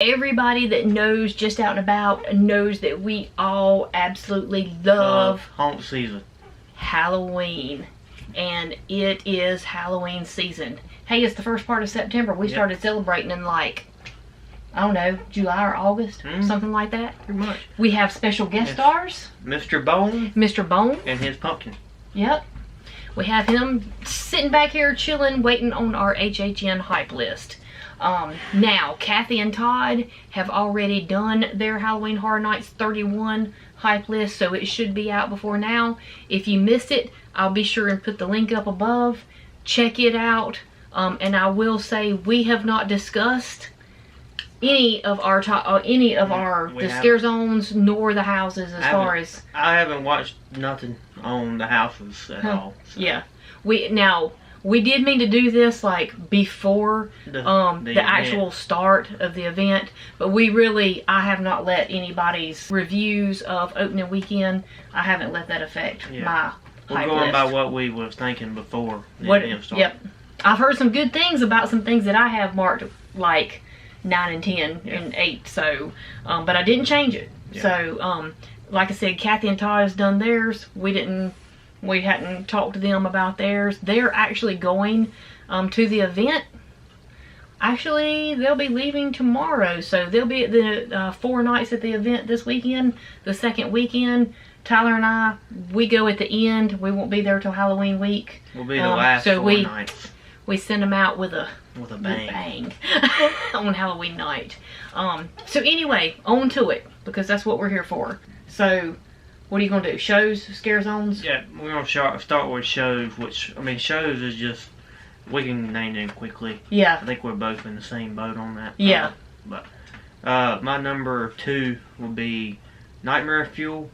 Everybody that knows Just Out and About knows that we all absolutely love haunt season. Halloween. And it is Halloween season. Hey, it's the first part of September. We started celebrating in like, I don't know, July or August, something like that. Pretty much. We have special guest stars. Mr. Bone. Mr. Bone. And his pumpkin. Yep. We have him sitting back here chilling, waiting on our HHN hype list. Now, Kathy and Todd have already done their Halloween Horror Nights 31 hype list, so it should be out before now. If you missed it, I'll be sure and put the link up above. Check it out. And I will say we have not discussed any of our the scare zones nor the houses as far as I haven't watched nothing on the houses at all. So. Yeah, we did mean to do this like before the actual start of the event, but I have not let anybody's reviews of opening weekend. I haven't let that affect my We're going list. by what we was thinking before the event started. Yep, I've heard some good things about some things that I have marked like 9 and 10 and 8, so but I didn't change it. So like I said, Kathy and Todd has done theirs. We hadn't talked to them about theirs. They're actually going to the event. Actually, they'll be leaving tomorrow, so they'll be at the 4 nights at the event this weekend. The second weekend, Tyler and I, we go at the end. We won't be there till Halloween week. We'll be the last 4 nights. We send them out with a bang on Halloween night. So anyway, on to it, because that's what we're here for. So, what are you going to do? Shows? Scare zones? Yeah, we're going to start with shows, which, I mean, shows is just, we can name them quickly. Yeah. I think we're both in the same boat on that. Yeah. But my number 2 will be Nightmare Fuel.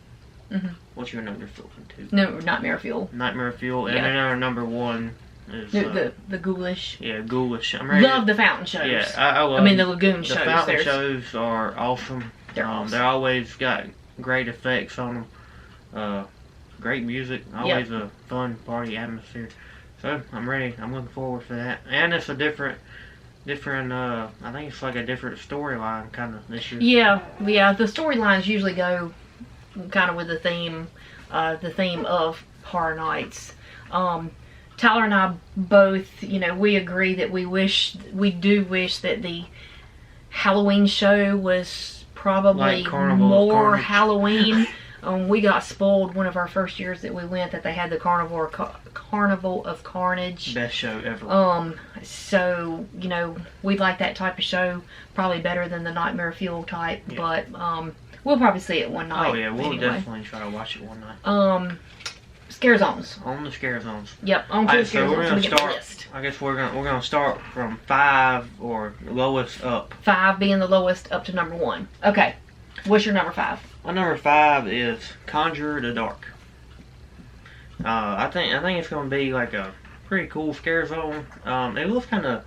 What's your number 2? No, Nightmare Fuel. Nightmare Fuel. And then our number 1 is... The Ghoulish. Yeah, Ghoulish. Love the fountain shows. Yeah, I love the lagoon shows. The fountain shows are awesome. They're awesome. They're always got great effects on them. Great music. Always a fun party atmosphere. So, I'm ready. I'm looking forward for that. And it's a different, I think it's like a different storyline kind of this year. Yeah. The storylines usually go kind of with the theme of Horror Nights. Tyler and I both, we agree that we do wish that the Halloween show was probably like more Halloween. We got spoiled one of our first years that we went that they had the Carnival of Carnage. Best show ever. So, we'd like that type of show probably better than the Nightmare Fuel type, but we'll probably see it one night. Oh yeah, we'll definitely try to watch it one night. Scare zones. On the scare zones. Yep, on to the scare zones. We're gonna start. I guess we're gonna start from 5 or lowest up. 5 being the lowest up to number 1. Okay, what's your number 5? My number 5 is Conjure the Dark. I think it's gonna be like a pretty cool scare zone. It looks kind of,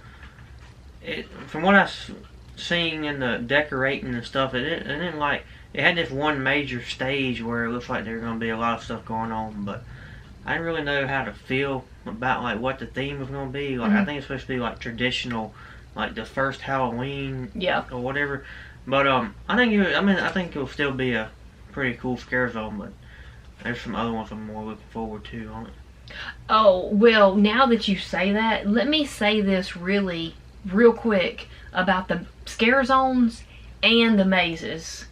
from what I've seen in the decorating and stuff, it didn't like. It had this one major stage where it looks like there's gonna be a lot of stuff going on, but I didn't really know how to feel about like what the theme was gonna be. Like I think it's supposed to be like traditional, like the first Halloween, or whatever. But I think it'll still be a pretty cool scare zone. But there's some other ones I'm more looking forward to on it. Oh well, now that you say that, let me say this real quick about the scare zones and the mazes.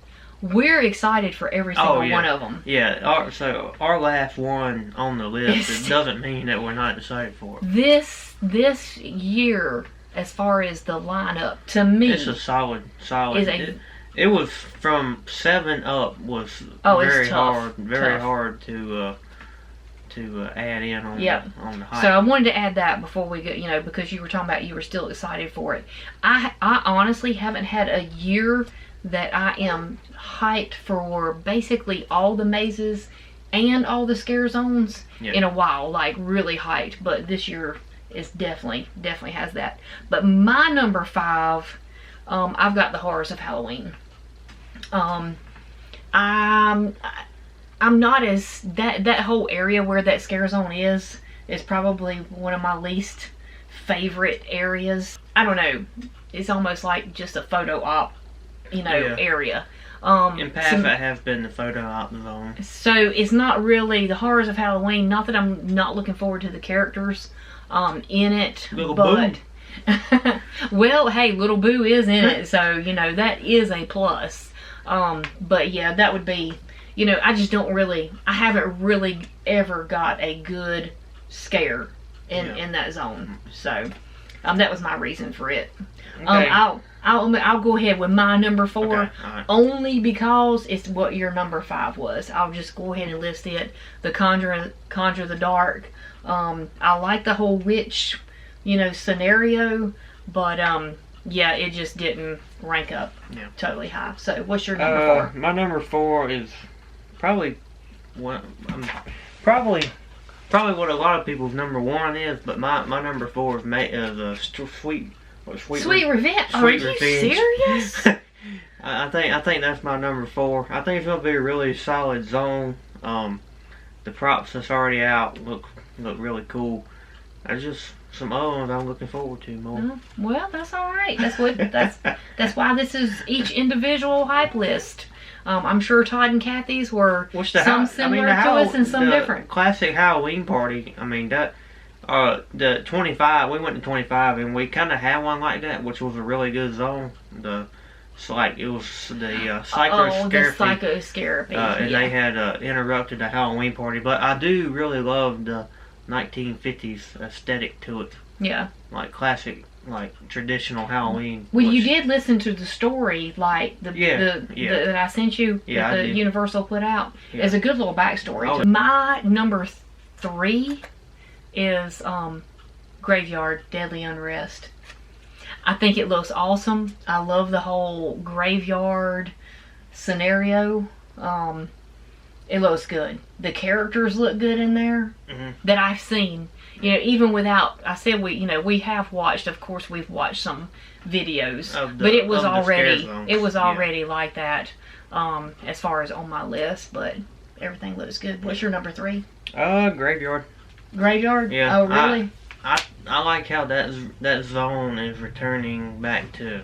We're excited for every single one of them. Yeah, so our last one on the list, it doesn't mean that we're not excited for it. This year, as far as the lineup, to me, it's a solid. It was from 7 up was very hard to add in on the hype. So I wanted to add that before we go, because you were talking about you were still excited for it. I honestly haven't had a year that I am hyped for basically all the mazes and all the scare zones in a while, like really hyped. But this year is definitely has that. But my number 5, I've got the Horrors of Halloween. I'm not as that whole area where that scare zone is probably one of my least favorite areas. I don't know. It's almost like just a photo op area. In past, that has been the photo op zone. So it's not really the horrors of Halloween. Not that I'm not looking forward to the characters in it, but well, hey, Little Boo is in it, so that is a plus. But yeah, that would be. I haven't really ever got a good scare in that zone. So that was my reason for it. Okay. I'll go ahead with my number 4, Okay, alright. only because it's what your number 5 was. I'll just go ahead and list it. The Conjure the Dark. I like the whole witch, scenario, but yeah, it just didn't rank up totally high. So what's your number 4? My number 4 is probably probably what a lot of people's number 1 is, but my number 4 is Sweet Revenge. Are Sweet you Revenge. serious? I think that's my number 4. I think it's gonna be a really solid zone. The props that's already out look really cool. There's just some other ones I'm looking forward to more. Well, that's all right. That's why this is each individual hype list. I'm sure Todd and Kathy's were some similar to us and some different. Classic Halloween party. I mean that. The 25. We went to 25 and we kind of had one like that, which was a really good zone. It was the Psycho Scarapy. And they had interrupted the Halloween party. But I do really love the 1950s aesthetic to it. Yeah. Like classic, like traditional Halloween. Well, you did listen to the story, like that I sent you, that the Universal put out. Yeah. There's a good little backstory. Oh. My number 3 is Graveyard Deadly Unrest. I think it looks awesome. I love the whole graveyard scenario. It looks good. The characters look good in there that I've seen. Even without, I said we have watched. Of course, we've watched some videos, but it was already like that as far as on my list. But everything looks good. What's your number 3? Graveyard. Graveyard? Yeah. Oh, really? I like how that zone is returning back to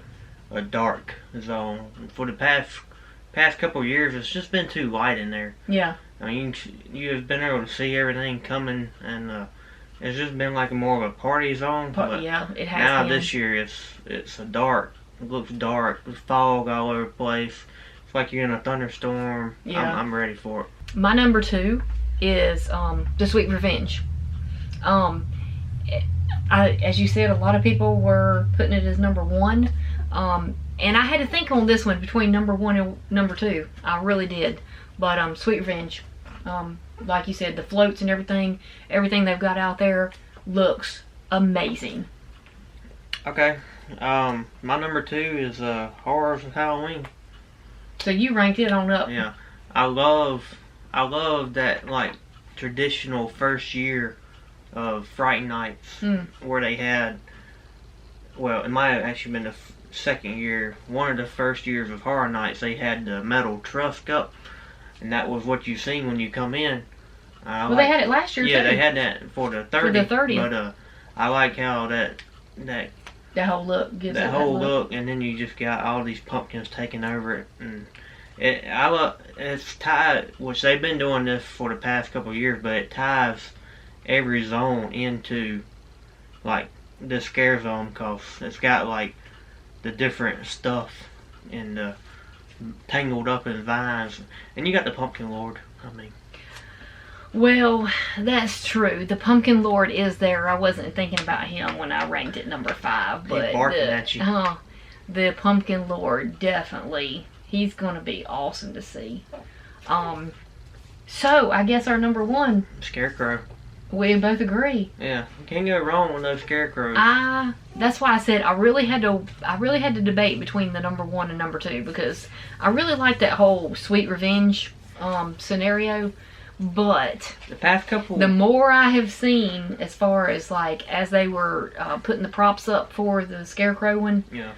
a dark zone. For the past couple years, it's just been too light in there. Yeah. I mean, you've been able to see everything coming, and it's just been like more of a party zone. Yeah, it has. Now this year, it's a dark. It looks dark. There's fog all over the place. It's like you're in a thunderstorm. Yeah. I'm ready for it. My number 2 is The Sweet Revenge. As you said, a lot of people were putting it as number 1. And I had to think on this one between number 1 and number 2. I really did. But Sweet Revenge, like you said, the floats and everything they've got out there looks amazing. Okay. My number 2 is Horrors of Halloween. So you ranked it on up. Yeah. I love that like traditional first year of Fright Nights where they had, well, it might have actually been the second year, one of the first years of Horror Nights, they had the metal truss up, and that was what you seen when you come in. They had it last year too. Yeah, they had that for the 30. But I like how that whole look gives that whole look, and then you just got all these pumpkins taking over it, and it's tied, which they've been doing this for the past couple of years, but it ties every zone into like the scare zone, because it's got like the different stuff and tangled up in vines, and you got the Pumpkin Lord. I mean, well, that's true. The Pumpkin Lord is there. I wasn't thinking about him when I ranked it number 5, but he's barking at you. The Pumpkin Lord, definitely, he's gonna be awesome to see. So I guess our number 1, Scarecrow. We both agree. Yeah, you can't go wrong with those scarecrows. That's why I said I really had to debate between the number 1 and number 2, because I really like that whole Sweet Revenge scenario. But the past couple, the more I have seen, as far as like as they were putting the props up for the Scarecrow one, yeah,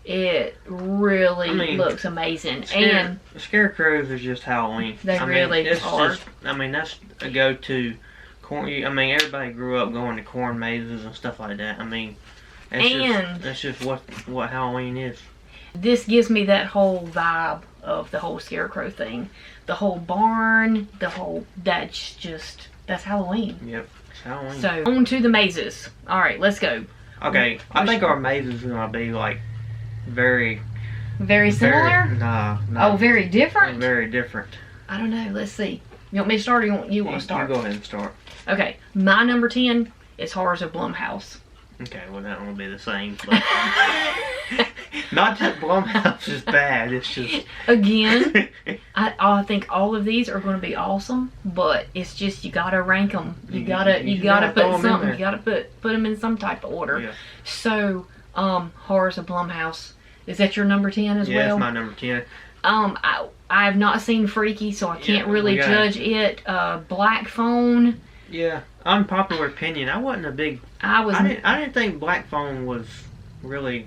it really looks amazing. And the scarecrows are just Halloween. They really are. That's a go-to. Everybody grew up going to corn mazes and stuff like that. That's just what Halloween is. This gives me that whole vibe of the whole Scarecrow thing. The whole barn, that's Halloween. Yep, it's Halloween. So, on to the mazes. Alright, let's go. Okay, I think our maze is going to be like very similar? No. Oh, very different? Very different. I don't know. Let's see. You want me to start or you want to start? You go ahead and start. Okay, my number 10 is Horrors of Bloomhouse. Okay, well that one will be the same. But not that Blumhouse is bad, it's just... Again, I think all of these are going to be awesome, but it's just you gotta rank them. You gotta put something. You gotta put them in some type of order. Yeah. So, Horrors of Blumhouse. Is that your number 10 as well? Yeah, it's my number 10. I have not seen Freaky, so I can't really judge it. Black Phone. Yeah, unpopular opinion. I wasn't a big... I didn't think Black Phone was really,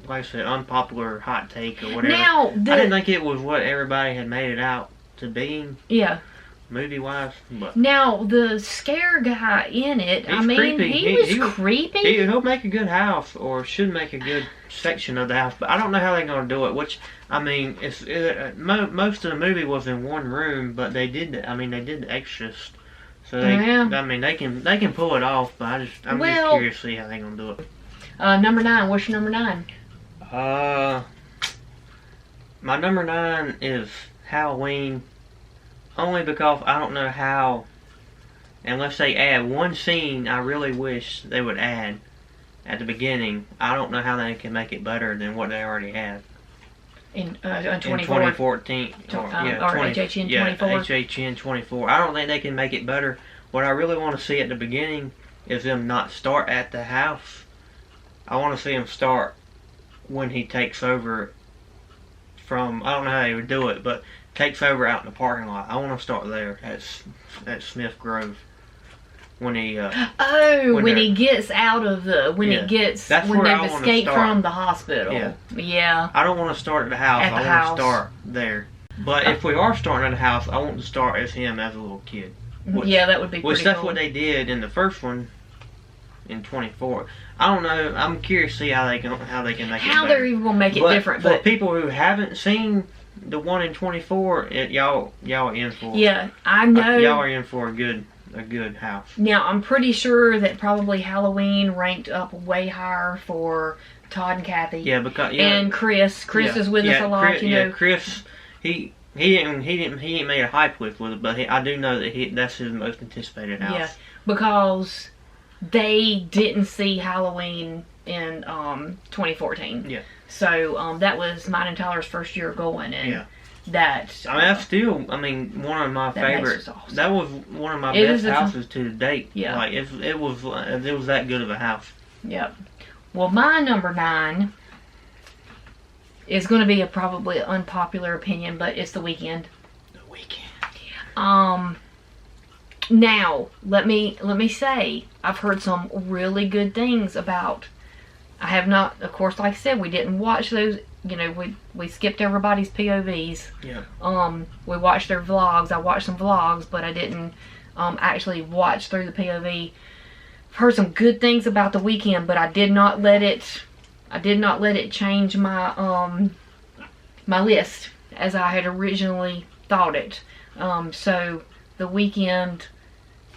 like I said, unpopular hot take or whatever. Now, I didn't think it was what everybody had made it out to be. Yeah. Movie-wise, but... Now, the scare guy in it, creepy. He was creepy. He'll make a good house, or should make a good section of the house, but I don't know how they're going to do it, which, I mean, most of the movie was in one room, but they did the extras. So they can pull it off, but I'm just curious to see how they're gonna do it. Number 9. What's your number 9? My number 9 is Halloween, only because I don't know how, unless they add one scene I really wish they would add at the beginning. I don't know how they can make it better than what they already have. In 2014 or HHN 24. HHN 24. I don't think they can make it better. What I really want to see at the beginning is them not start at the house. I want to see them start when he takes over from, I don't know how he would do it, but takes over out in the parking lot. I want to start there at Smith Grove. When he when he gets out of the when they've escaped from the hospital. Yeah. I don't want to start at the house. I want to start there. But if we are starting at the house, I want to start as him as a little kid. That would be pretty cool. Which that's what they did in the first one in 24. I don't know. I'm curious to see how they can make it better. How they're even gonna make it different. But for people who haven't seen the one in 24, y'all are in for. Yeah, I know. Y'all are in for a good house. Now, I'm pretty sure that probably Halloween ranked up way higher for Todd and Kathy. Yeah, because and Chris. Chris is with us a lot. Chris. He didn't make a hype with it, but I do know that that's his most anticipated house. Yeah, because they didn't see Halloween in 2014. Yeah. So that was mine and Tyler's first year going, and that's one of my favorites. Awesome. That was one of my best houses to date. Yeah, like it was that good of a house. Yep. Well, my number 9 is going to be probably an unpopular opinion, but it's The Weeknd. The Weeknd. Now let me say I've heard some really good things about. I have not, of course, like I said, we didn't watch those. We skipped everybody's POVs. Yeah. We watched their vlogs. I watched some vlogs, but I didn't actually watch through the POV. I've heard some good things about The Weeknd, but I did not let it change my my list as I had originally thought it. So The Weeknd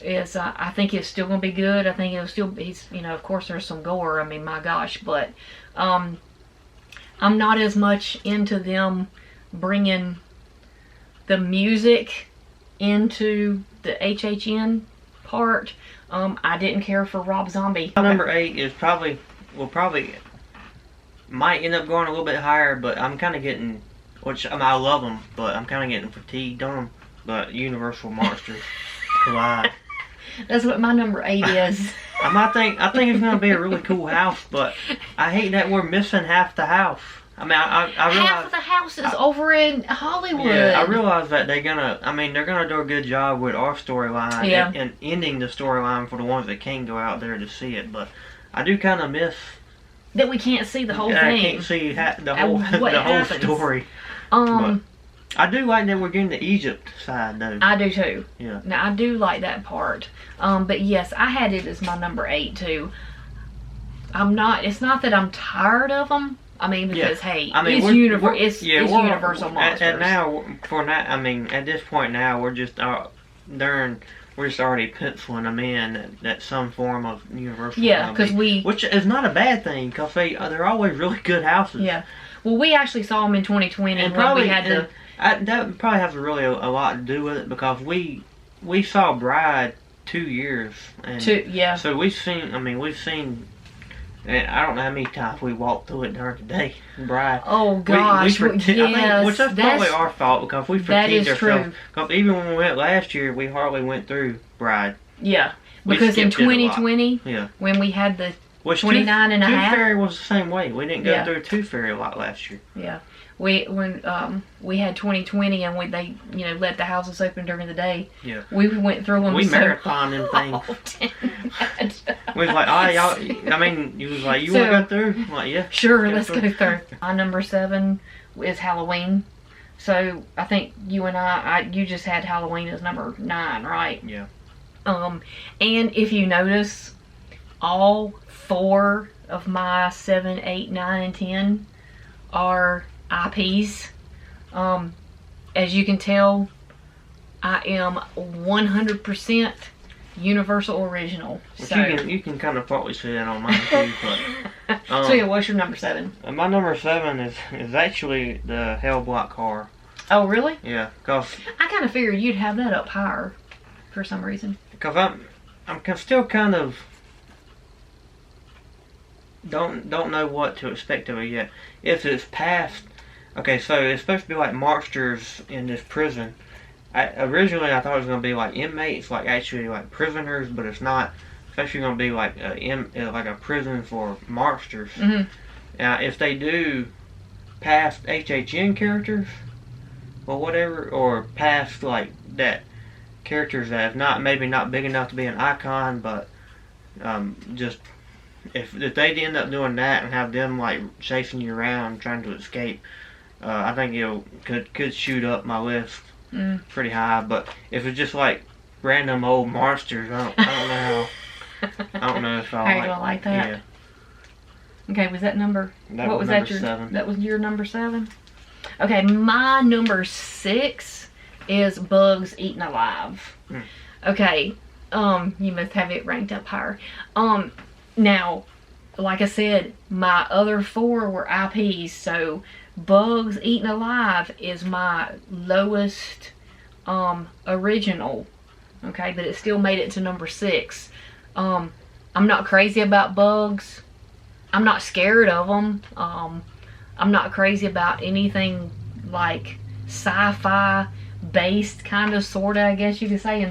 is, I think it's still going to be good. I think of course there's some gore. I mean, my gosh, but I'm not as much into them bringing the music into the HHN part. I didn't care for Rob Zombie. Number 8 is probably might end up going a little bit higher, but I'm kind of getting, I love them, but I'm kind of getting fatigued on them. But Universal Monsters Collide. That's what my number 8 is. I think it's going to be a really cool house, but I hate that we're missing half the house. I mean, I realize half of the house is over in Hollywood. Yeah, I realize that they're gonna do a good job with our storyline and ending the storyline for the ones that can't go out there to see it. But I do kind of miss that we can't see the whole thing. I can't see the whole story. But I do like that we're getting the Egypt side though. I do too. Yeah. Now I do like that part. But yes, I had it as my number 8 too. It's not that I'm tired of them. I mean, because hey, I mean, it's it's universal monsters. And now, at this point now, we're just we're just already penciling them in at some form of universal. Yeah, because which is not a bad thing, because they're always really good houses. Yeah. Well, we actually saw them in 2020, and probably we had that probably has really a lot to do with it, because we saw Bride 2 years. Yeah. So we've seen. And I don't know how many times we walked through it during the day. Bride. Oh gosh, yes, which that's probably our fault, because we fatigued ourselves. Because even when we went last year, we hardly went through Bride. Yeah, because in 2020, when we had the 29 and a half. Tooth Fairy was the same way. We didn't go through Tooth Fairy a lot last year. Yeah. We had 2020 and they let the houses open during the day. Yeah. We went through them. We marathoned them things. We was like, y'all. I mean, you was like, you want to go through? I'm like, yeah. Sure, let's go through. My number 7 is Halloween. So I think you and you just had Halloween as number 9, right? Yeah. And if you notice, all 4 of my 7, 8, 9, and 10 are IPs. As you can tell, I am 100% Universal Original. So you can kind of partly see that on mine too. But, so yeah, what's your number 7? My number 7 is actually the Hellblock horror. Oh really? Yeah, cause I kind of figured you'd have that up higher for some reason. Because I'm still kind of don't know what to expect of it yet. If it's past, okay, so it's supposed to be like monsters in this prison. Originally I thought it was going to be like inmates, like actually like prisoners, but it's not. It's actually going to be like a prison for monsters. Mm-hmm. Now, if they do past HHN characters or whatever, or past like that characters that have maybe not big enough to be an icon, but just if they end up doing that and have them like chasing you around trying to escape, I think it could shoot up my list pretty high. But if it's just like random old monsters, I don't know if I don't like that. Yeah. Okay, was that number? What was that? 7. That was your number 7. Okay, my number 6 is Bugs Eaten Alive. Okay, you must have it ranked up higher. Now, like I said, my other 4 were IPs, so Bugs Eaten Alive is my lowest original. Okay, but it still made it to number 6. I'm not crazy about bugs. I'm not scared of them. I'm not crazy about anything like sci-fi based, kind of, sorta, I guess you could say.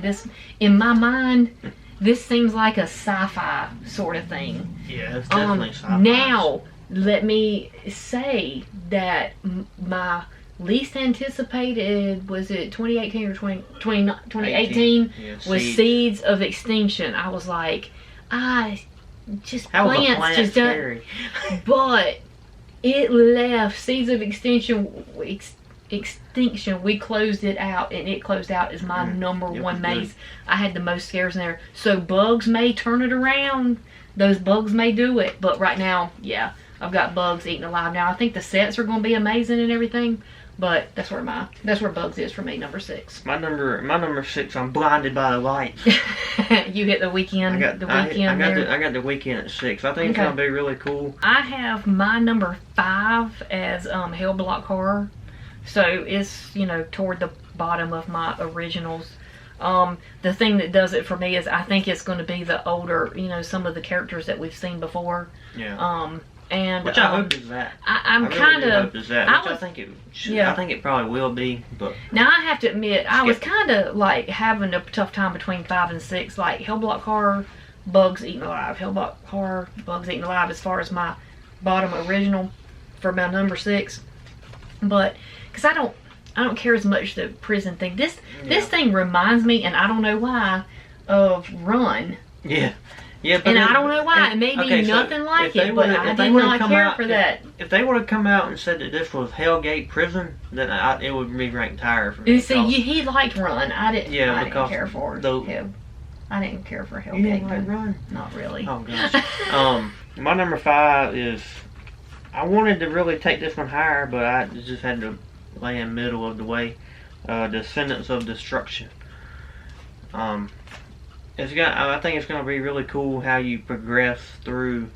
In my mind, this seems like a sci-fi sort of thing. Yeah, it's definitely sci-fi. Now, let me say that my least anticipated, was it 2018 or 2018? Yeah, was Seeds of Extinction. I was like, just plants just scary. But it left Seeds of Extinction. We closed it out, and it closed out as my number 1 maze. I had the most scares in there. So Bugs may turn it around. Those bugs may do it. But right now, yeah, I've got Bugs Eaten Alive. Now I think the sets are going to be amazing and everything. But that's where Bugs is for me, number 6. My number 6. I'm blinded by the light. You hit the weekend. I got the weekend at 6. I think it's gonna be really cool. I have my number 5 as Hellblock horror, so it's toward the bottom of my originals. The thing that does it for me is I think it's going to be the older, some of the characters that we've seen before. Yeah. And which I hope is that. I think it should. Yeah. I think it probably will be. But now I have to admit, I was kind of like having a tough time between 5 and 6, like Hellblock horror, Bugs Eaten Alive, Hellblock horror, Bugs Eaten Alive, as far as my bottom original for my number 6. But because I don't care as much the prison thing. This thing reminds me, and I don't know why, of Run. Yeah. Yeah, and I don't know why. It may be nothing like it, but I did not care for that. If they would have come out and said that this was Hellgate Prison, then it would be ranked higher for me. You see, he liked Run. I didn't care for him. I didn't care for Hellgate. You didn't like Run? Not really. Oh gosh. My number 5 is I wanted to really take this one higher, but I just had to lay in the middle of the way. Descendants of Destruction. I think it's gonna be really cool how you progress through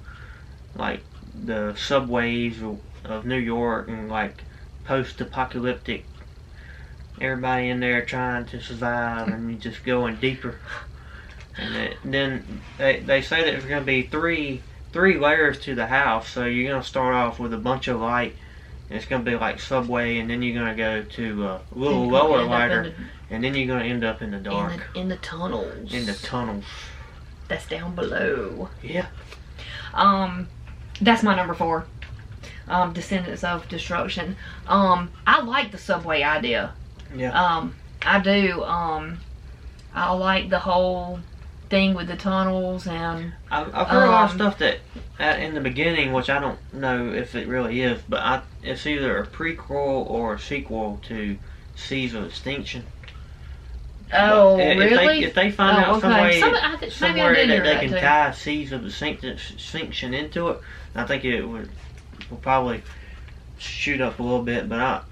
like the subways of New York and like post-apocalyptic. Everybody in there trying to survive, and you just going deeper. And then they say that there's gonna be three layers to the house. So you're gonna start off with a bunch of light, and it's gonna be like subway, and then you're gonna go to a little lower lighter, and then you're gonna end up in the dark. In the tunnels. In the tunnels. That's down below. Yeah. That's my number 4. Descendants of Destruction. I like the subway idea. Yeah. I do. I like the whole thing with the tunnels, and I've heard a lot of stuff that in the beginning, which I don't know if it really is, but it's either a prequel or a sequel to Seas of Extinction. Oh, really? If they find out some way, somewhere that they can tie Seas of Extinction into it, I think it will probably shoot up a little bit. But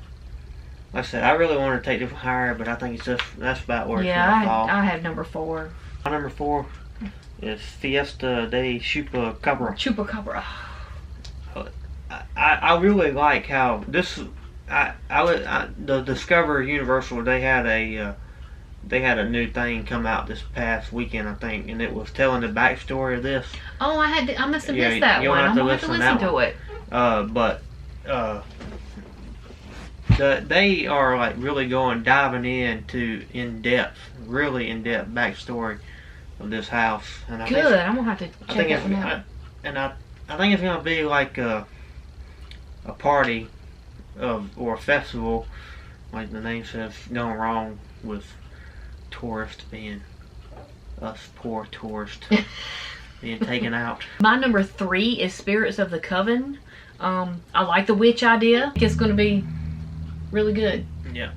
like I said, I really want to take it higher, but I think that's about where it's going to fall. I have number 4. My number 4 is Fiesta De Chupacabra. Chupacabra. I really like how this. The Discover Universal, they had a new thing come out this past weekend, I think, and it was telling the backstory of this. Oh, I must have missed that one. I'm gonna have to listen to it. They are like really diving into really in depth backstory of this house. And I'm gonna have to check that one out. I think it's gonna be like a party or a festival, like the name says, gone wrong with tourists being us poor tourists being taken out. My number 3 is Spirits of the Coven. I like the witch idea. It's going to be really good. Yeah.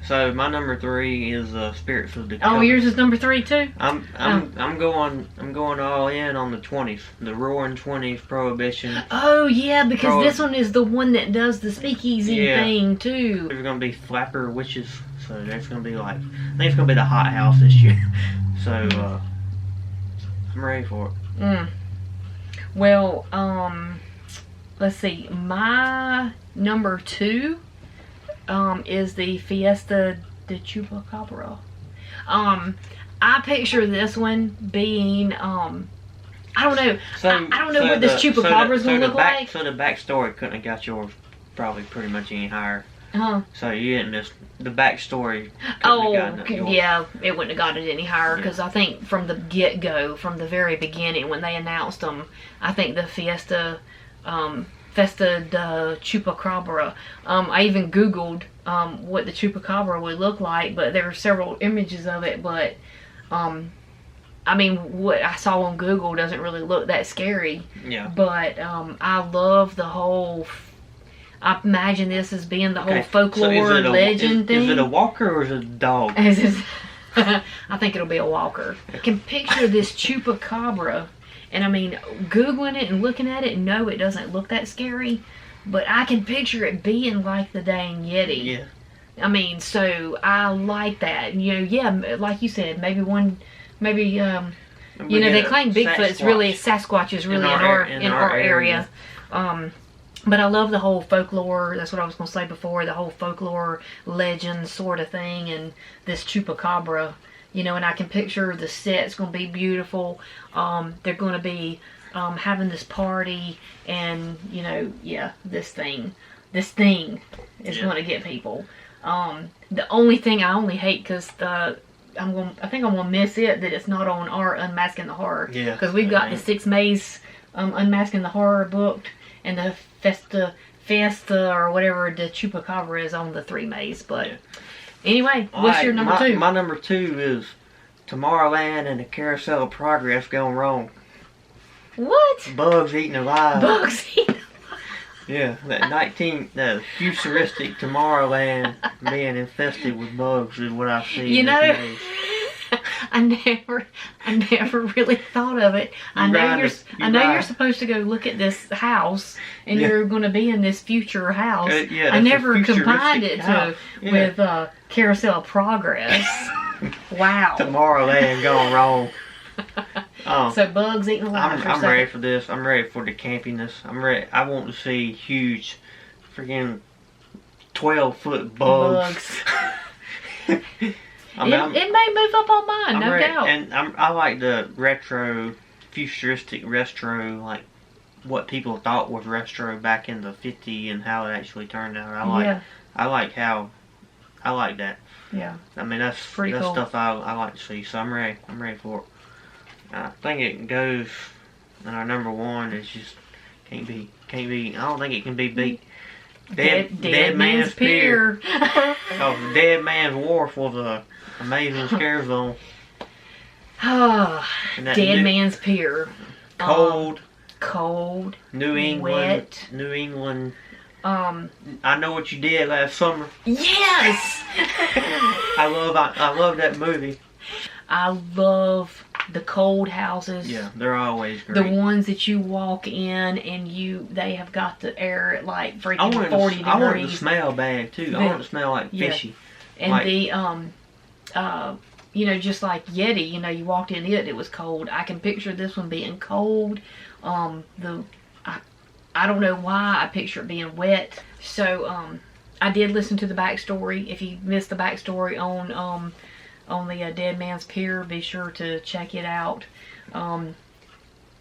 So my number 3 is Spirits of the Coven. Oh, yours is number 3 too. I'm going all in on the 20s, the Roaring 20s, Prohibition. Oh yeah, because this one is the one that does the speakeasy thing too. There's gonna be flapper witches, so there's gonna be like, I think it's gonna be the hot house this year. So I'm ready for it. Well, let's see. My number 2 is the Fiesta De Chupacabra. I picture this one being, I don't know. I don't know what this Chupacabra is going to look like. So the backstory couldn't have got yours probably pretty much any higher. Uh-huh. So you didn't miss the backstory. Yeah, it wouldn't have got it any higher because I think from the get-go, from the very beginning when they announced them, I think the Fiesta De Chupacabra. I even Googled what the Chupacabra would look like, but there were several images of it, but I mean, what I saw on Google doesn't really look that scary. Yeah. But I love the whole. I imagine this as being the whole folklore legend thing. Is it a walker or is it a dog? I think it'll be a walker. I can picture this Chupacabra. And I mean, Googling it and looking at it, no, it doesn't look that scary. But I can picture it being like the dang Yeti. Yeah. I mean, so I like that. Like you said, maybe they claim Bigfoot's really, Sasquatch is really in our area. But I love the whole folklore, that's what I was going to say before, the whole folklore legend sort of thing, and this Chupacabra. And I can picture the set's going to be beautiful. They're going to be having this party, and this thing is going to get people. The only thing I hate, because I think I'm gonna miss it, that it's not on our Unmasking the Horror. Yeah. Because we've got the 6 Maze Unmasking the Horror booked, and the Fiesta or whatever the Chupacabra is on the 3 Maze. But anyway, what's your number 2? My number 2 is Tomorrowland and the Carousel of Progress gone wrong. What? Bugs eaten alive. Bugs eaten alive. Yeah, that futuristic Tomorrowland being infested with bugs is what I see. I never really thought of it. I know you're supposed to go look at this house, and you're going to be in this future house. I never combined it with Carousel of Progress. Wow. Tomorrowland ain't gone wrong. So bugs eating alive. I'm ready for this. I'm ready for the campiness. I'm ready. I want to see huge, freaking 12-foot bugs. It may move up on mine, no doubt. And I like the retro, futuristic retro, like what people thought was retro back in the '50s and how it actually turned out. I like that. Yeah. I mean, that's pretty cool. Stuff I like to see. So I'm ready. I'm ready for it. I think it goes. And our number one is just can't be. I don't think it can be beat. Dead Man's Pier. Oh, Dead Man's Wharf was a amazing scare zone. Dead Man's Pier. Cold. New England. Wet. New England. I Know What You Did Last Summer. Yes. I love that movie. I love the cold houses. Yeah, they're always great. The ones that you walk in and they have got the air at like freaking 40 degrees. I want it to smell bad too. I want it to smell like fishy. And just like Yeti, you walked in it was cold. I can picture this one being cold. I don't know why I picture it being wet. So I did listen to the backstory. If you missed the backstory on the Dead Man's Pier, be sure to check it out. I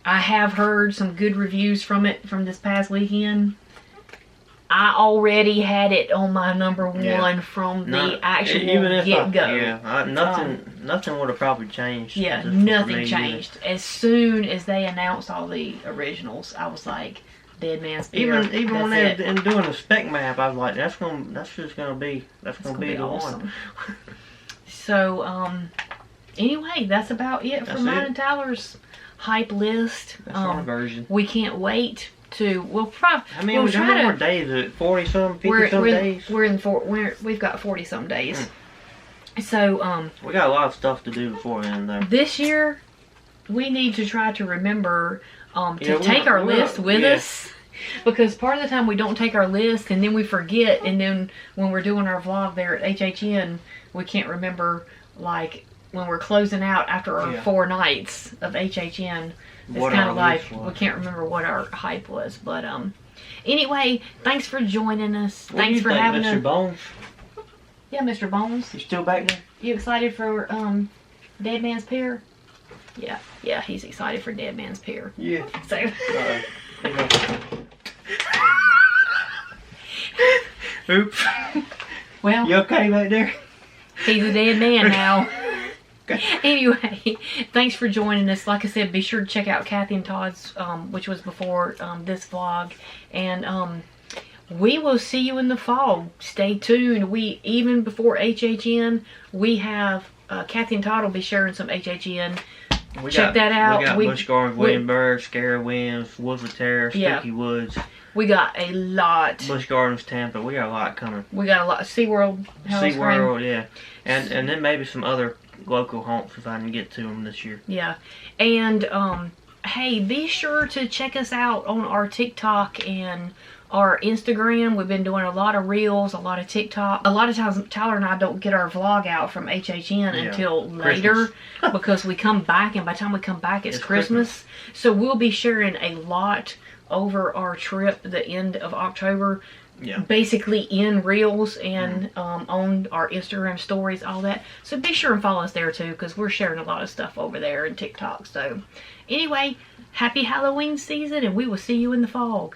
have heard some good reviews from it from this past weekend. I already had it on my number one from the actual get-go. Nothing would have probably changed. Yeah, nothing changed. As soon as they announced all the originals, I was like, Dead Man's Pier. Even when they're doing a spec map, I was like, that's gonna be the awesome. one. So, anyway, that's about it for mine and Tyler's hype list. That's our version. We can't wait to. We'll probably. I mean, how many more days? Is it 40-some, 50-some days? We've got 40-some days. So, we got a lot of stuff to do before then, though. This year, we need to try to remember to take our list with us. Because part of the time we don't take our list and then we forget, and then when we're doing our vlog there at HHN, we can't remember, like, when we're closing out after our 4 nights of HHN. It's kind of like we can't remember what our hype was. But anyway, thanks for joining us. Thanks for having us. Mr. Bones? Yeah, Mr. Bones. You still back there? You excited for Dead Man's Pier? Yeah, he's excited for Dead Man's Pier. Yeah. So. Oops. Well. You okay back there? He's a dead man now. Okay. Anyway, thanks for joining us. Like I said, be sure to check out Kathy and Todd's, which was before this vlog. And we will see you in the fall. Stay tuned. Even before HHN, we have Kathy and Todd will be sharing some HHN. Check that out. We got Busch Gardens, Williamsburg, Scary Winds, Woods of Terror, Spooky Woods. We got a lot. Busch Gardens, Tampa. We got a lot coming. We got a lot. SeaWorld. SeaWorld, yeah. And then maybe some other local haunts if I can get to them this year. Yeah. And, hey, be sure to check us out on our TikTok and our Instagram. We've been doing a lot of reels, a lot of TikTok. A lot of times Tyler and I don't get our vlog out from HHN until later because we come back, and by the time we come back it's Christmas. So we'll be sharing a lot over our trip the end of October. Yeah. Basically in reels and on our Instagram stories, all that. So be sure and follow us there too, because we're sharing a lot of stuff over there in TikTok. So anyway, happy Halloween season, and we will see you in the fog.